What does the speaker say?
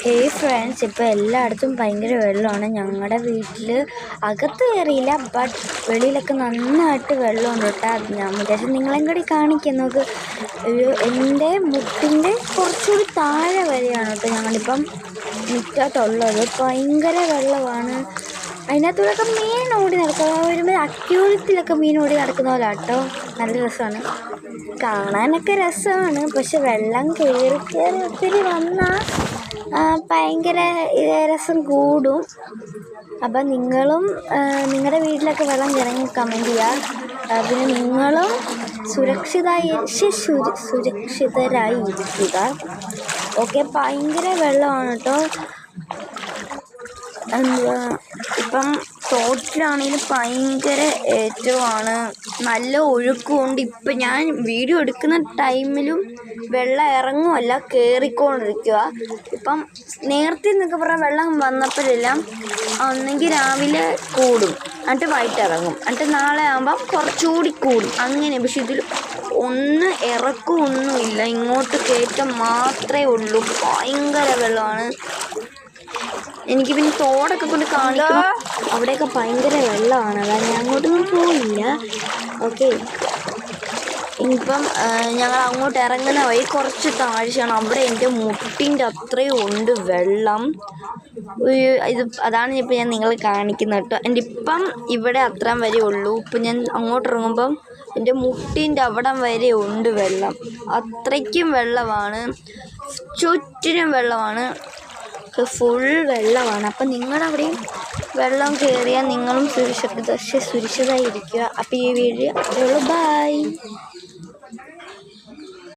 Hey friends, ഇപ്പോൾ എല്ലായിടത്തും ഭയങ്കര വെള്ളമാണ്. ഞങ്ങളുടെ വീട്ടിൽ അകത്ത് കയറിയില്ല, ബട്ട് വെളിയിലൊക്കെ നന്നായിട്ട് വെള്ളമുണ്ട് കേട്ടോ. ഞാൻ വിചാരിച്ചു നിങ്ങളെയും കൂടി കാണിക്കാം. നോക്ക്, എൻ്റെ മുട്ടിൻ്റെ കുറച്ചുകൂടി താഴെ വരെയാണ് കേട്ടോ ഞങ്ങളിപ്പം മുറ്റത്തുള്ളത്. ഭയങ്കര വെള്ളമാണ്. അതിനകത്തൂടെയൊക്കെ മീൻ ഓടി നടക്കുക. വരുമ്പോൾ അക്യൂറിയത്തിലൊക്കെ മീൻ ഓടി നടക്കുന്ന പോലെ കേട്ടോ. നല്ല രസമാണ്, കാണാനൊക്കെ രസമാണ്. പക്ഷെ വെള്ളം കയറി ഒത്തിരി വന്നാൽ ഭയങ്കര രസം കൂടും. അപ്പം നിങ്ങളും നിങ്ങളുടെ വീട്ടിലൊക്കെ വെള്ളം കയറി കമൻറ്റ് ചെയ്യുക. പിന്നെ നിങ്ങളും സുരക്ഷിതരായി ഇരിക്കുക. ഓക്കെ, ഭയങ്കര വെള്ളമാണ് കേട്ടോ. ഇപ്പം തോട്ടിലാണെങ്കിലും ഭയങ്കര ഏറ്റവുമാണ്, നല്ല ഒഴുക്കുമുണ്ട്. ഇപ്പം ഞാൻ വീഡിയോ എടുക്കുന്ന ടൈമിലും വെള്ളം ഇറങ്ങുമല്ല, കയറിക്കൊണ്ടിരിക്കുക. ഇപ്പം നേരത്തെ എന്നൊക്കെ പറഞ്ഞാൽ വെള്ളം വന്നപ്പോഴെല്ലാം ഒന്നെങ്കിൽ രാവിലെ കൂടും, എന്നിട്ട് വൈകിട്ടിറങ്ങും, എന്നിട്ട് നാളെ ആകുമ്പം കുറച്ചുകൂടി കൂടും, അങ്ങനെ. പക്ഷെ ഇതിൽ ഒന്ന് ഇറക്കമൊന്നുമില്ല, ഇങ്ങോട്ട് കയറ്റം മാത്രമേ ഉള്ളൂ. ഭയങ്കര വെള്ളമാണ്. എനിക്ക് പിന്നെ തോടൊക്കെ കൊണ്ട് കാണിക്കണം, അവിടെയൊക്കെ ഭയങ്കര വെള്ളമാണ്. അതാണ് ഞാൻ അങ്ങോട്ടൊന്നും പോയില്ല. ഓക്കെ, ഇനിയിപ്പം ഞങ്ങൾ അങ്ങോട്ട് ഇറങ്ങുന്ന വഴി കുറച്ച് താഴ്ചയാണ്. അവിടെ എൻ്റെ മുട്ടിൻ്റെ അത്രയും ഉണ്ട് വെള്ളം. അതാണ് ഇപ്പം ഞാൻ നിങ്ങളെ കാണിക്കുന്നത് കേട്ടോ. എൻ്റെ ഇപ്പം ഇവിടെ അത്രയും വരെ ഉള്ളൂ. ഇപ്പം ഞാൻ അങ്ങോട്ട് ഇറങ്ങുമ്പം എൻ്റെ മുട്ടിൻ്റെ അവിടം വരെ ഉണ്ട് വെള്ളം. അത്രയ്ക്കും വെള്ളമാണ്, ചുറ്റിനും വെള്ളമാണ്, ഫുൾ വെള്ളമാണ്. അപ്പം നിങ്ങളവിടെയും വെള്ളം കയറിയാൽ നിങ്ങളും സുരക്ഷിതരായിരിക്കുക. അപ്പോൾ ഈ വീഡിയോ അത്രയേ ഉള്ളൂ. ബൈ.